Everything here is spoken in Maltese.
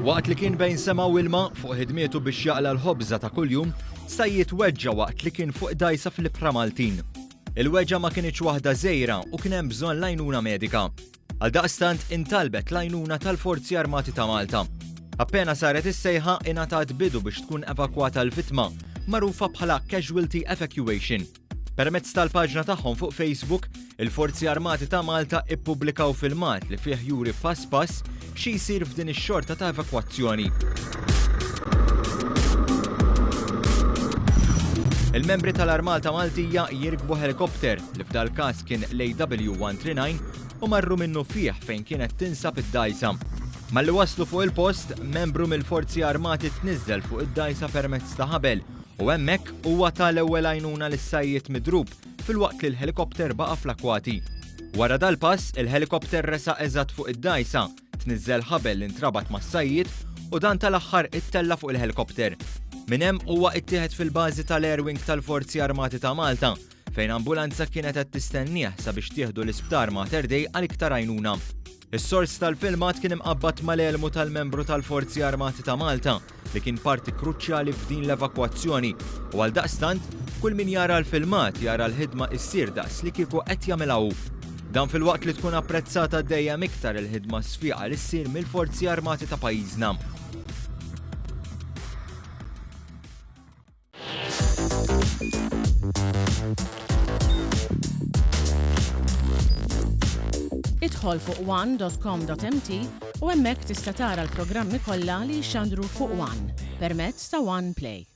Waqt li kien bejn sema u ilma fuq ħidmietu biex jaqla l-ħobża ta' kuljum, sajjiet weġġa waqt li kien fuq dajsa fl-Ibħra Maltin. Il-weġġa ma kienx waħda żgħira u kien hemm bżonn l-għajnuna medika. Għaldaqstant intalbet l-għajnuna tal-Forzi Armati ta' Malta. Appena saret is-sejħa ingħatat bidu biex tkun evakwata l-vittma, magħrufa bħala casualty evacuation. Permezz tal-paġna tagħhom fuq Facebook, il-Forzi Armati ta' Malta ippubblikaw filmat li fih juri pass pass xi jsir f'din ix-xorta ta' evakwazzjoni. Il-membri tal-Armata Maltija jirkbu helikopter li f'dal każ kien l-AW139 u marru minnu fih fejn kienet tinsab id-dajsa. Malli waslu fuq il-post, membru mill-Forzi Armati tniżżel fuq id-dajsa permezz ta' ħabel u hemmhekk huwa tal-ewwel għajnuna lis-sajjiet midrub filwaqt li l-helikopter baqa' fl-akwati. Wara dal-pass, il-helikopter resaq eżatt fuq id-dajsa, tniżżel ħabel li ntrabat mas-sajjiet u dan tal-aħħar ittella fuq il-helikopter. Minn hemm huwa ttieħed fil-bażi tal-Air Wing tal-Forzi Armati ta' Malta, fejn ambulanza kienet qed tistennieh sabiex tieħdu l-isptar Mater Dei għal iktar għajnuna. Is-sors tal-filmat kien imqabbad mal-elmu tal-membru tal-Forzi Armati ta' Malta li kien parti kruċjali f'din l-evakwazzjoni u għaldaqstant kull min jara l-filmat jara l-ħidma issir daqs li kieku qed jagħmilha hu. Dan filwaqt li tkun apprezzata dejjem iktar il-ħidma sfiqa li ssir mill-Forzi Armati ta' pajjiżna. Idħol fuq one.com.mt u hemmhekk tista' tara l-programmi kollha li jxandru fuq One permezz ta' One Play.